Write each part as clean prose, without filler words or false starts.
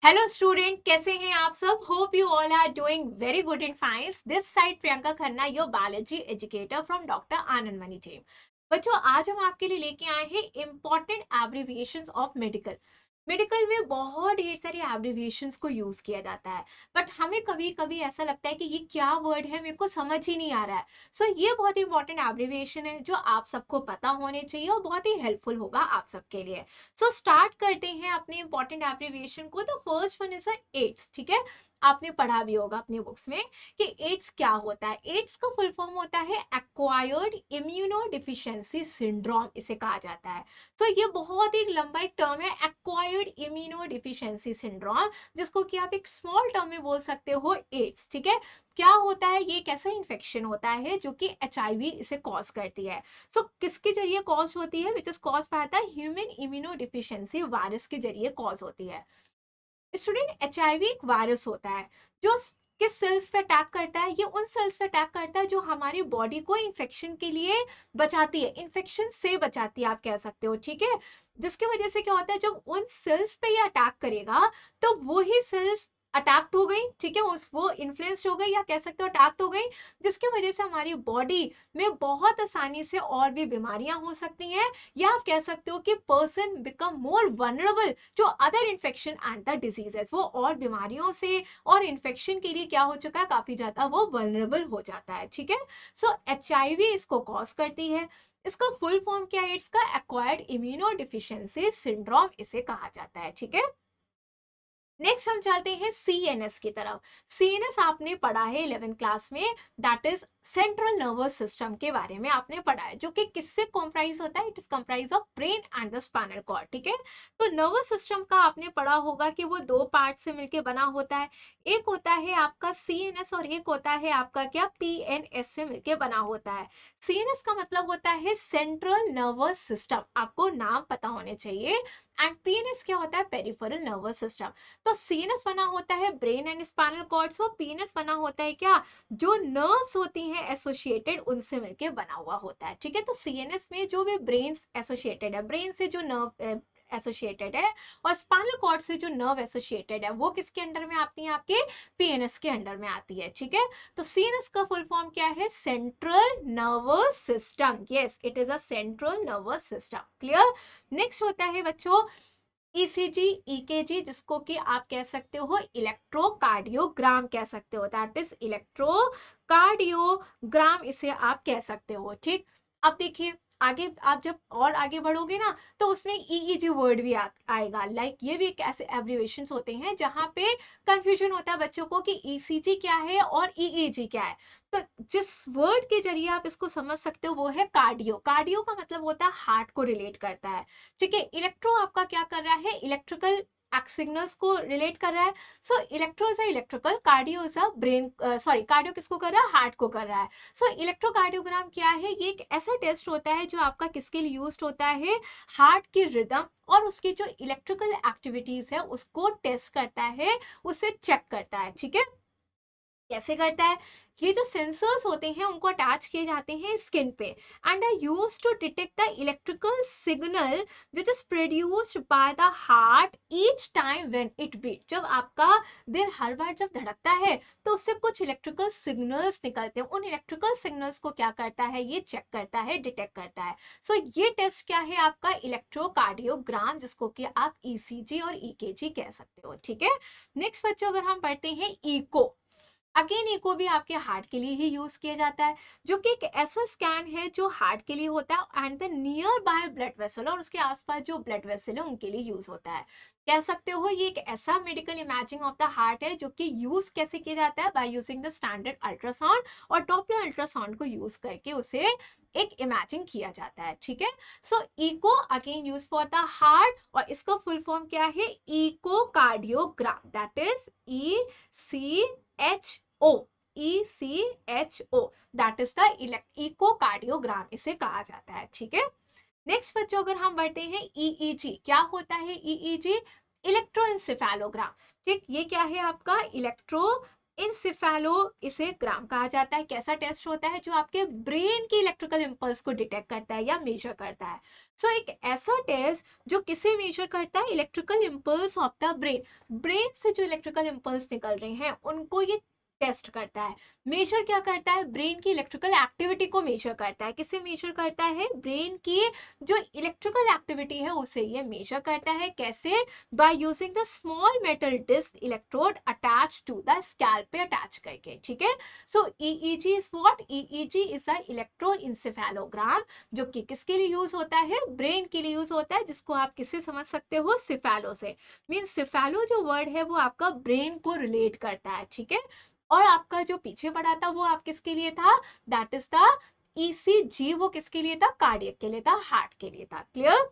Hello student, कैसे हैं आप सब? Hope you all are doing very good in science. This side Priyanka Khanna, your biology educator from doctor Anand Mani team. बच्चों, आज हम आपके लिए लेके आए हैं important abbreviations of medical. Medical में बहुत ढेर सारी एब्रिविएशंस को यूज किया जाता है, बट हमें कभी कभी ऐसा लगता है कि ये क्या वर्ड है, मेरे को समझ ही नहीं आ रहा है। सो ये बहुत इंपॉर्टेंट एब्रिविएशन है जो आप सबको पता होने चाहिए और बहुत ही हेल्पफुल होगा आप सबके लिए। सो स्टार्ट करते हैं अपने इंपॉर्टेंट एब्रिविएशन को। तो फर्स्ट वन इज एड्स। ठीक है, आपने पढ़ा भी होगा अपनी बुक्स में कि एड्स क्या होता है। एड्स का फुल फॉर्म होता है एक्वायर्ड इम्यूनो डिफिशियंसी सिंड्रोम, इसे कहा जाता है। तो ये बहुत ही लंबा एक टर्म है, एक्वायर्ड इम्यूनो डिफिशियंसी सिंड्रोम, जिसको कि आप एक स्मॉल टर्म में बोल सकते हो एड्स। ठीक है, क्या होता है, ये कैसा इन्फेक्शन होता है जो कि HIV इसे कॉज करती है। सो किसके जरिए कॉज होती है? Which is cause by the human immuno deficiency virus के जरिए कॉज होती है। स्टूडेंट, HIV एक वायरस होता है जो किस सेल्स पे अटैक करता है? ये उन सेल्स पे अटैक करता है जो हमारी बॉडी को इन्फेक्शन के लिए बचाती है, इन्फेक्शन से बचाती है, आप कह सकते हो। ठीक है, जिसकी वजह से क्या होता है, जब उन सेल्स पे ये अटैक करेगा तो वो ही सेल्स अटैक्ट हो गई। ठीक है, उस वो इन्फ्लुएंस्ड हो गई, या कह सकते हो अटैक्ट हो गई, जिसकी वजह से हमारी बॉडी में बहुत आसानी से और भी बीमारियां हो सकती हैं, या आप कह सकते हो कि person become more vulnerable to other infection and the diseases. वो और बीमारियों से और इन्फेक्शन के लिए क्या हो चुका है, काफी ज्यादा वो वनरेबल हो जाता है। ठीक है, सो HIV इसको कॉज करती है। इसका फुल फॉर्म क्या है? इसका एक्वायर्ड इम्यूनो डिफिशियंसी सिंड्रोम इसे कहा जाता है। ठीक है, नेक्स्ट हम चलते हैं CNS की तरफ। CNS आपने पढ़ा है 11th क्लास में, that is central nervous system के बारे में आपने पढ़ा है, जो कि किससे कॉम्प्राइज होता है? It is comprise of brain and the spinal cord. ठीक है, तो नर्वस सिस्टम का आपने पढ़ा होगा कि वो दो पार्ट से मिलकर बना होता है। एक होता है आपका CNS और एक होता है आपका क्या, PNS से मिलकर बना होता है। CNS का मतलब होता है सेंट्रल नर्वस सिस्टम, आपको नाम पता होने चाहिए। एंड PNS क्या होता है? Peripheral nervous system. तो CNS बना होता है ब्रेन एंड स्पाइनल कॉर्ड से, PNS बना होता है क्या, जो नर्व्स होती हैं एसोसिएटेड, उनसे मिलके बना हुआ होता है। ठीक है, तो CNS में जो भी ब्रेन एसोसिएटेड है, ब्रेन से जो नर्व एसोसिएटेड है, और स्पाइनल कॉर्ड से जो नर्व एसोसिएटेड है, वो किसके अंडर में आती है? आपके PNS के अंडर में आती है। ठीक है, तो CNS का फुल फॉर्म क्या है? Central nervous system. Yes, it is a central nervous system. Clear? Next होता है बच्चों ECG, EKG, जिसको कि आप कह सकते हो इलेक्ट्रोकार्डियोग्राम कह सकते हो, दैट इज इलेक्ट्रोकार्डियोग्राम, इसे आप कह सकते हो। ठीक, अब देखिए आगे, आप जब और आगे बढ़ोगे ना, तो उसमें EEG वर्ड भी आएगा। लाइक ये भी एक ऐसे एब्रिवेशंस होते हैं जहां पे कंफ्यूजन होता है बच्चों को कि ECG क्या है और EEG क्या है। तो जिस वर्ड के जरिए आप इसको समझ सकते हो वो है कार्डियो। कार्डियो का मतलब होता है हार्ट को रिलेट करता है। ठीक है, इलेक्ट्रो आपका क्या कर रहा है? इलेक्ट्रिकल सिग्नल्स को रिलेट कर रहा है। So electro is electrical, cardio is a brain, sorry, cardio किसको कर रहा है? हार्ट को कर रहा है। सो इलेक्ट्रोकार्डियोग्राम क्या है? ये एक ऐसा टेस्ट होता है जो आपका किसके लिए यूज होता है? हार्ट की रिदम और उसकी जो इलेक्ट्रिकल एक्टिविटीज है उसको टेस्ट करता है, उसे चेक करता है। ठीक है, कैसे करता है? ये जो सेंसर्स होते हैं उनको अटैच किए जाते हैं स्किन पे, and are used to detect the electrical signal which is produced by the heart each time when it beat. जब आपका दिल हर बार जब धड़कता है तो उससे कुछ इलेक्ट्रिकल सिग्नल्स निकलते हैं, उन इलेक्ट्रिकल सिग्नल्स को क्या करता है? ये चेक करता है, डिटेक्ट करता है। सो ये टेस्ट क्या है? आपका इलेक्ट्रोकार्डियोग्राम, जिसको कि आप ECG और EKG कह सकते हो। ठीक है, नेक्स्ट बच्चों अगर हम पढ़ते हैं इको। अगेन इको भी आपके हार्ट के लिए ही यूज किया जाता है, जो कि एक ऐसा स्कैन है जो हार्ट के लिए होता है and the near by blood vessel, और उसके आसपास जो ब्लड वेसल है उनके लिए यूज होता है। कह सकते हो ये एक ऐसा medical imaging of the heart है जो कि यूज कैसे किया जाता है? By using the standard ultrasound और डॉपलर अल्ट्रासाउंड को यूज करके उसे एक इमेजिंग किया जाता है। ठीक है, so echo again use for the heart, और इसका फुल फॉर्म क्या है? Echocardiogram, that is ECHO, ECHO, that is the echocardiogram, इसे कहा जाता है। ठीक है, नेक्स्ट बच्चों अगर हम बढ़ते हैं EEG, क्या होता है EEG? इलेक्ट्रोएंसेफेलोग्राम। ठीक, ये क्या है आपका? इलेक्ट्रो इंसेफेलो इसे ग्राम कहा जाता है। कैसा टेस्ट होता है? जो आपके ब्रेन की इलेक्ट्रिकल इंपल्स को डिटेक्ट करता है या मेजर करता है। सो एक ऐसा टेस्ट जो किसे मेजर करता है? Electrical impulse of the brain. Brain से जो इलेक्ट्रिकल इंपल्स निकल रहे हैं उनको ये टेस्ट करता है। मेजर क्या करता है? ब्रेन की इलेक्ट्रिकल एक्टिविटी को मेजर करता है। किसे मेजर करता है? ब्रेन की जो इलेक्ट्रिकल एक्टिविटी है उसे ये मेजर करता है। कैसे? By using the small metal disc electrode attach to the scalp पे अटैच करके। ठीक है। So EEG is what? EEG is a electroencephalogram, जो कि किसके लिए यूज होता है? ब्रेन के लिए यूज होता है, जिसको आप किससे समझ सकते हो? सिफेलो से। मीन सिफेलो जो वर्ड है वो आपका ब्रेन को रिलेट करता है। ठीक है। और आपका जो पीछे पड़ा था वो आप किसके लिए था? That is the ECG. वो किसके लिए था? कार्डियक के लिए था, हार्ट के लिए था। क्लियर?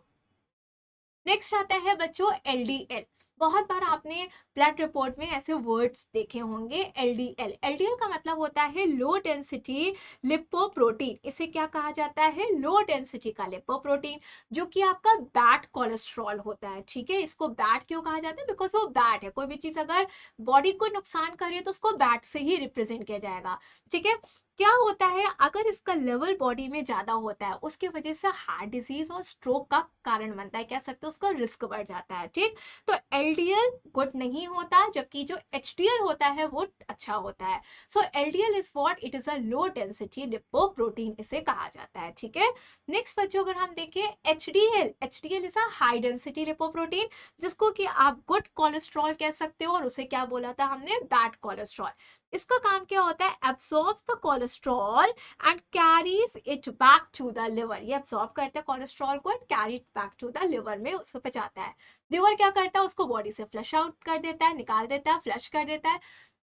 नेक्स्ट आता है बच्चों एलडीएल। बहुत बार आपने ब्लड रिपोर्ट में ऐसे वर्ड्स देखे होंगे, एलडीएल। एलडीएल का मतलब होता है लो डेंसिटी लिपोप्रोटीन। इसे क्या कहा जाता है? लो डेंसिटी का लिपोप्रोटीन, जो कि आपका बैड कोलेस्ट्रॉल होता है। ठीक है। इसको बैड क्यों कहा जाता है? बिकॉज वो बैड है। कोई भी चीज अगर बॉडी को नुकसान करे तो उसको बैड से ही रिप्रेजेंट किया जाएगा। ठीक है। क्या होता है? अगर इसका लेवल बॉडी में ज्यादा होता है उसकी वजह से हार्ट डिजीज और स्ट्रोक का कारण बनता है। कह सकते हो उसका रिस्क बढ़ जाता है। ठीक। तो एलडीएल गुड नहीं होता, जबकि जो एचडीएल होता है वो अच्छा होता है। So LDL is what? It is a low density lipoprotein, इसे कहा जाता है। ठीक है। नेक्स्ट बच्चों अगर हम देखें HDL, HDL is a high density lipoprotein, जिसको कि आप गुड कोलेस्ट्रॉल कह सकते हो, और उसे क्या बोला था हमने? Bad cholesterol. इसका काम क्या होता है? Absorbs the cholesterol and carries it back to the liver. ये एब्सॉर्ब करता है कोलेस्ट्रॉल को and carry it back to the liver में उसको पहुंचाता है। लिवर क्या करता है? उसको बॉडी से फ्लश आउट कर देता है, निकाल देता है, फ्लश कर देता है।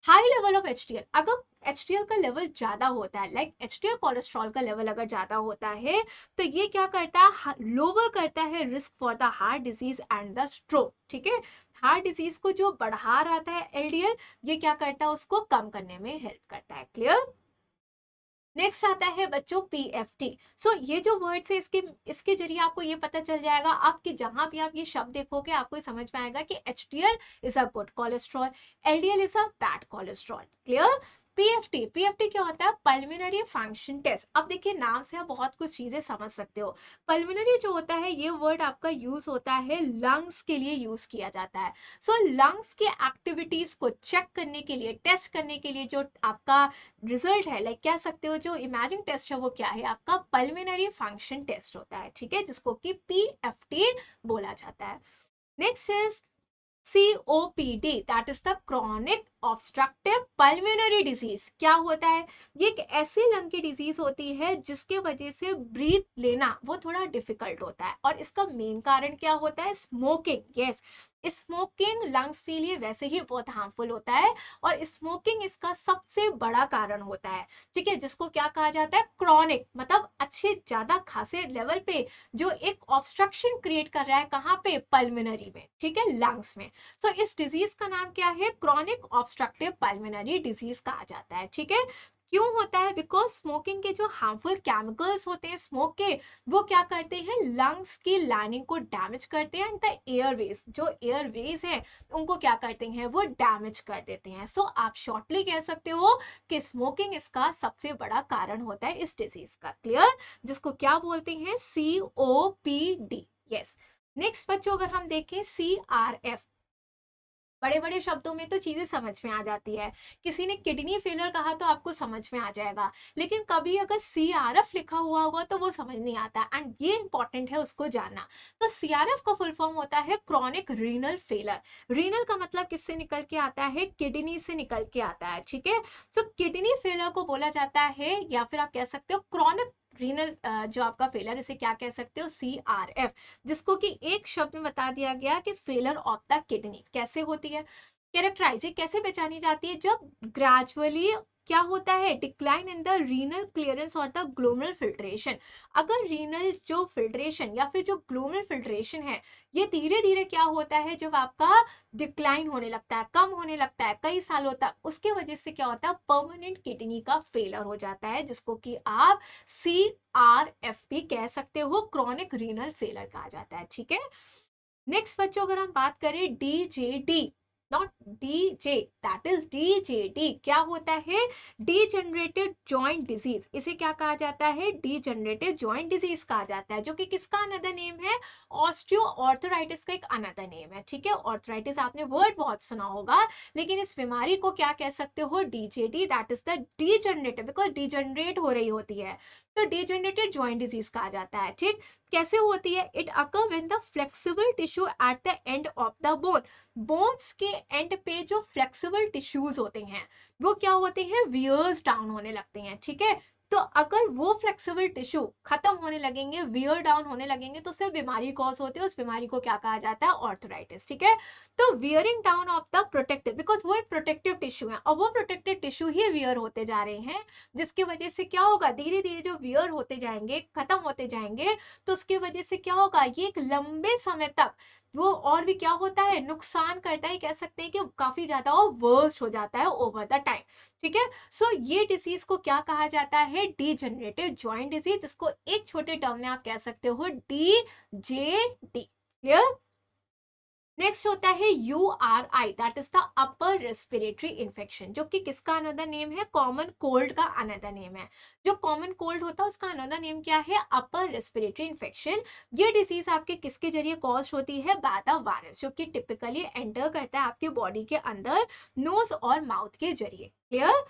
हाई लेवल ऑफ एचडीएल, अगर एचडीएल का लेवल ज्यादा होता है, लाइक एचडीएल कोलेस्ट्रॉल का लेवल अगर ज्यादा होता है, तो ये क्या करता है? लोअर करता है risk for the heart disease and the stroke. ठीक है। हार्ट डिजीज को जो बढ़ा रहा है एलडीएल, ये क्या करता है? उसको कम करने में हेल्प करता है। क्लियर? नेक्स्ट आता है बच्चों पीएफटी। सो ये जो वर्ड्स है इसके इसके जरिए आपको ये पता चल जाएगा, आपके जहां भी आप ये शब्द देखोगे आपको समझ में आएगा कि HDL is a good cholesterol, LDL is a bad cholesterol. Clear? PFT, PFT क्या होता है? Pulmonary function test. अब देखिए नाम से आप बहुत कुछ चीजें समझ सकते हो। पल्मिनरी जो होता है ये वर्ड आपका यूज होता है लंग्स के लिए यूज किया जाता है। सो लंग्स के एक्टिविटीज को चेक करने के लिए, टेस्ट करने के लिए जो आपका रिजल्ट है, लाइक कह सकते हो जो इमेजिंग टेस्ट है वो क्या है? आपका पल्मिनरी फंक्शन टेस्ट होता है। ठीक है। जिसको कि पीएफटी बोला जाता है। Next is COPD, that is the chronic obstructive pulmonary disease. क्या होता है? ये एक ऐसी लंग की डिजीज होती है जिसके वजह से ब्रीथ लेना वो थोड़ा डिफिकल्ट होता है, और इसका मेन कारण क्या होता है? स्मोकिंग। यस, स्मोकिंग लंग्स के लिए वैसे ही बहुत हार्मफुल होता है, और स्मोकिंग इसका सबसे बड़ा कारण होता है। ठीक है। जिसको क्या कहा जाता है? क्रॉनिक, मतलब अच्छे ज्यादा खासे लेवल पे जो एक ऑब्स्ट्रक्शन क्रिएट कर रहा है। कहाँ पे? पल्मोनरी में। ठीक है, लंग्स में। सो इस डिजीज का नाम क्या है? क्रॉनिक ऑब्स्ट्रक्टिव पल्मोनरी डिजीज कहा जाता है। ठीक है। क्यों होता है? बिकॉज स्मोकिंग के जो हार्मफुल केमिकल्स होते हैं स्मोक के, वो क्या करते हैं? लंग्स की लाइनिंग को डैमेज करते हैं, एंड द एयरवेज, जो एयरवेज हैं उनको क्या करते हैं? वो डैमेज कर देते हैं। सो आप शॉर्टली कह सकते हो कि स्मोकिंग इसका सबसे बड़ा कारण होता है इस डिजीज का। क्लियर? जिसको क्या बोलते हैं? COPD। यस। नेक्स्ट बच्चों अगर हम देखें CRF, बड़े बड़े शब्दों में तो चीजें समझ में आ जाती है। किसी ने किडनी फेलियर कहा तो आपको समझ में आ जाएगा, लेकिन कभी अगर CRF लिखा हुआ होगा तो वो समझ नहीं आता, एंड ये इंपॉर्टेंट है उसको जानना। तो CRF का फुल फॉर्म होता है क्रॉनिक रीनल फेलियर। रीनल का मतलब किससे निकल के आता है? किडनी से निकल के आता है। ठीक है। सो किडनी फेलियर को बोला जाता है, या फिर आप कह सकते हो क्रॉनिक रीनल जो आपका फेलियर, इसे क्या कह सकते हो? CRF, जिसको कि एक शब्द में बता दिया गया कि फेलर ऑफ द किडनी। कैसे होती है? कैरेक्टराइज कैसे पहचानी जाती है? जब ग्रेजुअली क्या होता है? Decline in the renal clearance और द ग्लोमेरुलर फिल्ट्रेशन। अगर रीनल जो फिल्ट्रेशन या फिर जो ग्लोमेरुलर फिल्ट्रेशन है, ये धीरे धीरे क्या होता है? जब आपका डिक्लाइन होने लगता है, कम होने लगता है कई सालों तक, उसके वजह से क्या होता है? परमानेंट किडनी का फेलर हो जाता है, जिसको कि आप CRF भी कह सकते हो, क्रॉनिक रीनल फेलर कहा जाता है। ठीक है। नेक्स्ट बच्चों अगर हम बात करें DJD, not DJ, that is DJD. क्या होता है? Degenerative joint disease. इसे क्या कहा जाता है? डीजनरेटिव जॉइंट डिजीज कहा जाता है, जो कि किसका अनदर नेम है? ऑस्टियो ऑर्थराइटिस का एक अनदर नेम है। ठीक है, ऑर्थराइटिस आपने वर्ड बहुत सुना होगा, लेकिन इस बीमारी को क्या कह सकते हो? DJD, that is the degenerative, because degenerate हो रही होती है, तो डीजनरेटेड जॉइंट डिजीज कहा जाता है। ठीक, कैसे होती है? It occur when the flexible tissue at the end of the bone. Bones के एंड पे जो फ्लेक्सिबल टिश्यूज होते हैं वो क्या होते हैं? वियर्स डाउन होने लगते हैं। ठीक है, तो अगर वो फ्लेक्सिबल टिश्यू खत्म होने लगेंगे, वियर डाउन होने लगेंगे, तो सिर्फ बीमारी कॉज होती है। उस बीमारी को क्या कहा जाता है? ऑर्थराइटिस। ठीक है, तो wearing down of the protective, because वो एक प्रोटेक्टिव टिश्यू है और वो प्रोटेक्टिव टिश्यू ही वियर होते जा रहे हैं, जिसकी वजह से क्या होगा? धीरे धीरे जो वियर होते जाएंगे, खत्म होते जाएंगे, तो उसकी वजह से क्या होगा? ये एक लंबे समय तक वो और भी क्या होता है? नुकसान करता है। कह सकते हैं कि काफी ज्यादा वो वर्स्ट हो जाता है ओवर द टाइम। ठीक है, सो ये डिजीज को क्या कहा जाता है? डीजनरेटिव जॉइंट डिजीज, जिसको एक छोटे टर्म में आप कह सकते हो डीजेडी। क्लियर? नेक्स्ट होता है URI, that is the upper respiratory infection, जो कि किसका अनदर नेम है? कॉमन कोल्ड का अनदर नेम है। जो कॉमन कोल्ड होता है उसका अनदर नेम क्या है? Upper respiratory infection. ये डिजीज आपके किसके जरिए कॉज होती है? बाय द वायरस, जो कि टिपिकली एंटर करता है आपके बॉडी के अंदर नोज और माउथ के जरिए। क्लियर?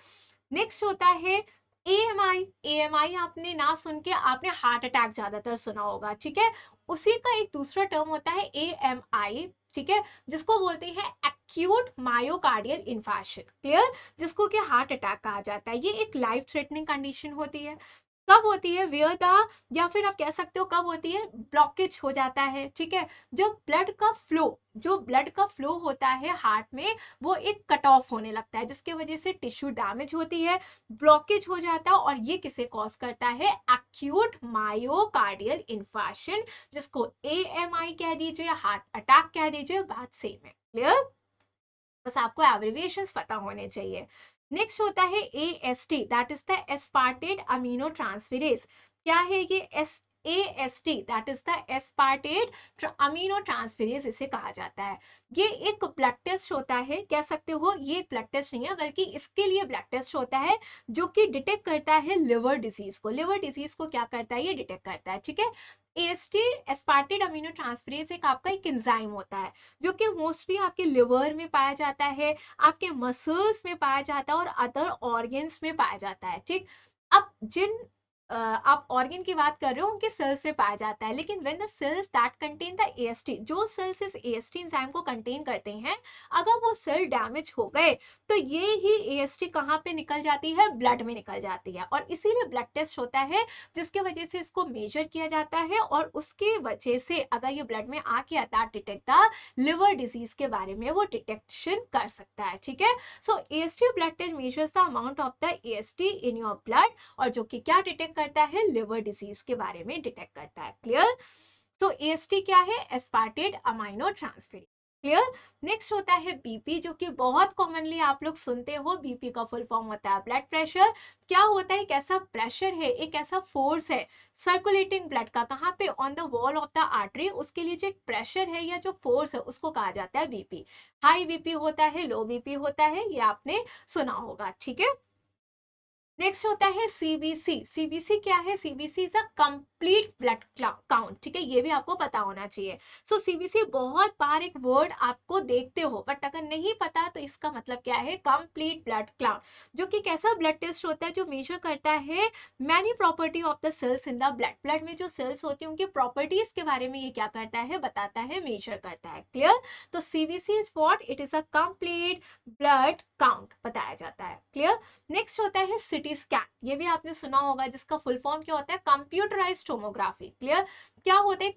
नेक्स्ट होता है AMI। AMI आपने ना सुन के आपने हार्ट अटैक ज्यादातर सुना होगा। ठीक है, उसी का एक दूसरा टर्म होता है AMI। ठीक है, जिसको बोलते हैं एक्यूट मायोकार्डियल इन्फार्क्शन। क्लियर? जिसको कि हार्ट अटैक कहा जाता है। ये एक लाइफ थ्रेटनिंग कंडीशन होती है। कब होती है? वेयर द, या फिर आप कह सकते हो कब होती है? ब्लॉकेज हो जाता है। ठीक है, जब ब्लड का फ्लो, जो ब्लड का फ्लो होता है हार्ट में, वो एक कट ऑफ होने लगता है, जिसके वजह से टिश्यू डैमेज होती है, ब्लॉकेज हो जाता है, और ये किसे कॉज करता है? एक्यूट मायोकार्डियल इन्फार्क्शन, जिसको AMI कह दीजिए, हार्ट अटैक कह दीजिए, बात सेम है। क्लियर? बस आपको एब्रिविएशंस पता होने चाहिए। नेक्स्ट होता है AST, that is the aspartate amino transferase. क्या है ये? AST, that is the aspartate amino transferase इसे कहा जाता है। ये एक ब्लड टेस्ट होता है, कह सकते हो ये एक ब्लड टेस्ट नहीं है, बल्कि इसके लिए ब्लड टेस्ट होता है, जो कि डिटेक्ट करता है लिवर डिजीज को। लिवर डिजीज को क्या करता है? ये डिटेक्ट करता है। ठीक है, AST एस्पार्टेट अमीनो ट्रांसफेरेज एक आपका एक एंजाइम होता है, जो कि मोस्टली आपके लिवर में पाया जाता है, आपके मसल्स में पाया जाता है, और अदर ऑर्गन्स में पाया जाता है। ठीक, अब जिन आप ऑर्गन की बात कर रहे हो उनके सेल्स में पाया जाता है, लेकिन when the cells that contain the AST, जो सेल्स इस AST एंजाइम को कंटेन करते हैं, अगर वो सेल डैमेज हो गए, तो ये ही AST कहाँ पे निकल जाती है? ब्लड में निकल जाती है। और इसीलिए ब्लड टेस्ट होता है, जिसके वजह से इसको मेजर किया जाता है, और उसके वजह से अगर ये ब्लड में आ गया, that detect the liver disease के बारे में वो डिटेक्शन कर सकता है। ठीक है, so AST blood test measures the amount of the AST in your blood, और जो कि क्या डिटेक्ट करता है? लिवर डिजीज के बारे में डिटेक्ट करता है। क्लियर? सो AST क्या है? Aspartate amino transferase. Clear? Next होता है BP, जो कि बहुत कॉमनली आप लोग सुनते हो। BP का फुल फॉर्म होता है ब्लड प्रेशर। क्या होता है? एक ऐसा प्रेशर है, एक ऐसा फोर्स है सर्कुलेटिंग ब्लड का, कहाँ पे? On the wall of the artery. उसके लिए जो एक प्रेशर है या जो फोर्स है, उसको कहा जाता है BP। हाई BP होता है, लो BP होता है, ये आपने सुना होगा। ठीक है, नेक्स्ट होता है CBC। CBC क्या है? CBC is a complete blood count. ठीक है, ये भी आपको पता होना चाहिए। सो CBC बहुत बार एक वर्ड आपको देखते हो, बट अगर नहीं पता तो इसका मतलब क्या है? कंप्लीट ब्लड काउंट, जो कि कैसा ब्लड टेस्ट होता है? जो मेजर करता है many property of the cells in the blood. Blood में जो सेल्स होती है उनकी प्रॉपर्टीज के बारे में ये क्या करता है? बताता है, मेजर करता है। क्लियर? तो CBC is what? It is a complete blood count बताया जाता है। क्लियर? नेक्स्ट होता है CT स्कैन। ये भी आपने सुना होगा, जिसका फुल फॉर्म क्या होता है? Computerised tomography. क्लियर? क्या होता है?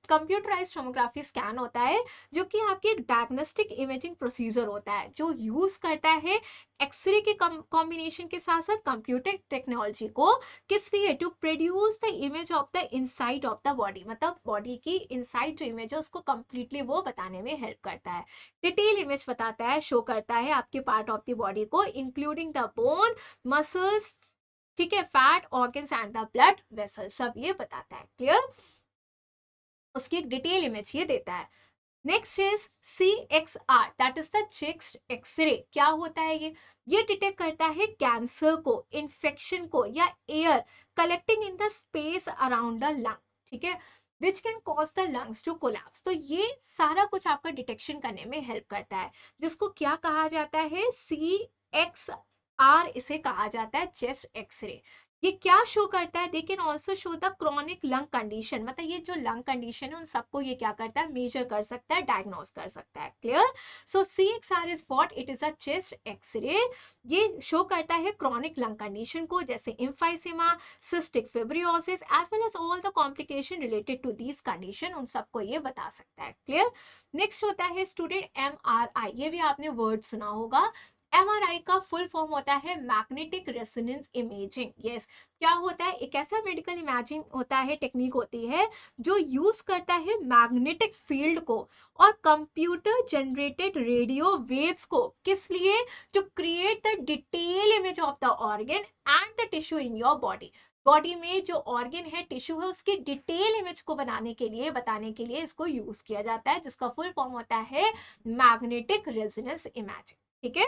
कंप्यूटराइज्ड टोमोग्राफी स्कैन होता है, जो कि आपकी एक डायग्नोस्टिक इमेजिंग प्रोसीजर होता है, जो यूज करता है एक्सरे के कॉम्बिनेशन के साथ साथ कंप्यूटर टेक्नोलॉजी को, किस लिए? To produce the image of the inside of the body, मतलब बॉडी की इनसाइड जो इमेज है उसको कंप्लीटली वो बताने में हेल्प करता है। डिटेल इमेज बताता है, शो करता है आपके पार्ट ऑफ द बॉडी को, इंक्लूडिंग द बोन, मसल्स, ठीक है, fat, organs and the blood vessel, सब ये बताता है। क्लियर? उसकी एक डिटेल इमेज ये देता है। Next is CXR, that is the chest X-ray. क्या होता है ये डिटेक्ट करता है कैंसर को, इन्फेक्शन को या air collecting in the space around the lung, ठीक है, which can cause the lungs to collapse. तो ये सारा कुछ आपका डिटेक्शन करने में हेल्प करता है, जिसको क्या कहा जाता है, CXR इसे कहा जाता है चेस्ट एक्सरे। ये क्या शो करता है, they can also show the chronic lung condition, मतलब ये जो लंग कंडीशन है उन सबको ये क्या करता है, मेजर कर सकता है, डायग्नोज कर सकता है। Clear? So CXR is what, it is a chest X-ray. ये शो करता है क्रॉनिक लंग कंडीशन को, जैसे emphysema, cystic fibrosis as well as all the complication related to these condition, उन सबको ये बता सकता है। क्लियर? नेक्स्ट होता है स्टूडेंट MRI, ये भी आपने वर्ड सुना होगा। MRI का फुल फॉर्म होता है मैग्नेटिक रेजोनेंस इमेजिंग। यस, क्या होता है, एक ऐसा मेडिकल इमेजिंग होता है, टेक्निक होती है जो यूज करता है मैग्नेटिक फील्ड को और कंप्यूटर जनरेटेड रेडियो वेव्स को, किस लिए, to create the detail image of the organ and the tissue in your body. Body में जो ऑर्गन है, टिश्यू है, उसकी डिटेल इमेज को बनाने के लिए, बताने के लिए इसको यूज किया जाता है, जिसका फुल फॉर्म होता है मैग्नेटिक रेजोनेंस इमेजिंग। ठीक है,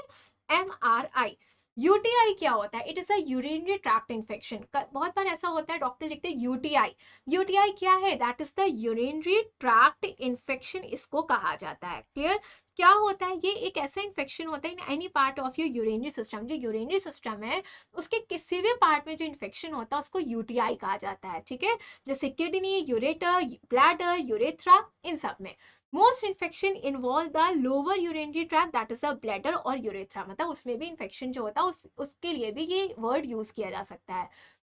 MRI। UTI क्या होता है, it is a urinary tract infection. बहुत बार ऐसा होता है, डॉक्टर लिखते हैं UTI। UTI क्या है, that is the urinary tract infection, इसको कहा जाता है। क्लियर? क्या होता है, ये एक ऐसा इन्फेक्शन होता है in any part of your urinary system. जो यूरिनरी सिस्टम है उसके किसी भी पार्ट में जो इन्फेक्शन होता है उसको UTI कहा जाता है। ठीक है, जैसे किडनी, यूरेटर, ब्लैडर, यूरेथ्रा, इन सब में। Most infection involve the lower urinary tract, that is the bladder और यूरेथ्रा, मतलब उसमें भी इन्फेक्शन जो होता है उसके लिए भी ये वर्ड यूज किया जा सकता है।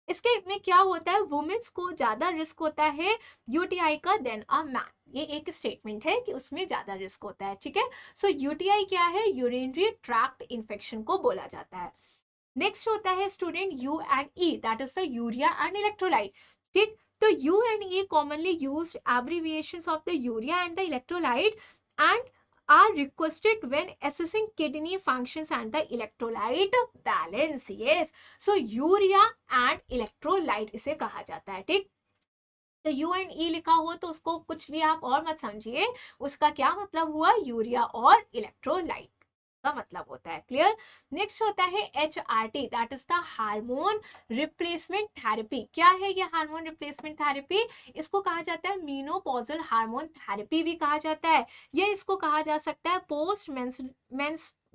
इसके में क्या होता है, वुमेन्स को ज्यादा रिस्क होता है UTI का देन अ मैन, ये एक स्टेटमेंट है कि उसमें ज्यादा रिस्क होता है। ठीक है, सो UTI क्या है, यूरिनरी ट्रैक्ट इन्फेक्शन को बोला जाता है। नेक्स्ट होता है student U&E, that is the urea and electrolyte. ठीक, तो U&E commonly used abbreviations of the urea and the electrolyte and are requested when assessing kidney functions and the electrolyte balance. Yes, so urea and electrolyte इसे कहा जाता है। ठीक, तो U&E लिखा हो तो उसको कुछ भी आप और मत समझिए, उसका क्या मतलब हुआ, यूरिया और इलेक्ट्रोलाइट का मतलब होता है। क्लियर? नेक्स्ट होता है HRT, that is the hormone replacement therapy. क्या है ये हार्मोन रिप्लेसमेंट थेरेपी, इसको कहा जाता है मीनोपॉजल हार्मोन थेरेपी भी कहा जाता है, या इसको कहा जा सकता है पोस्ट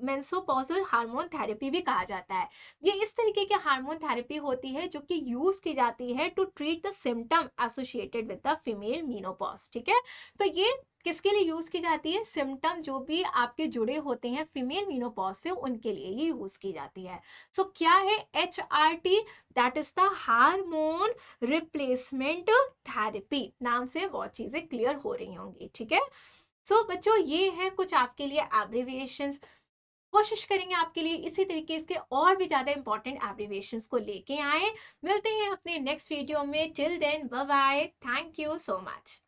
मेंसोपॉजल हार्मोन थेरेपी भी कहा जाता है। ये इस तरीके की हार्मोन थेरेपी होती है जो कि यूज की जाती है to treat the symptom associated with the female menopause. ठीक है, तो ये किसके लिए यूज की जाती है, सिम्टम जो भी आपके जुड़े होते हैं फीमेल मीनोपॉज से, उनके लिए ही यूज की जाती है। सो क्या है HRT, that is the hormone replacement therapy. नाम से बहुत चीजें क्लियर हो रही होंगी। ठीक है, सो बच्चों ये है कुछ आपके लिए एब्रिविएशंस। कोशिश करेंगे आपके लिए इसी तरीके से और भी ज्यादा इंपॉर्टेंट एब्रिविएशंस को लेके आए। मिलते हैं अपने नेक्स्ट वीडियो में, till then bye bye, thank you so much.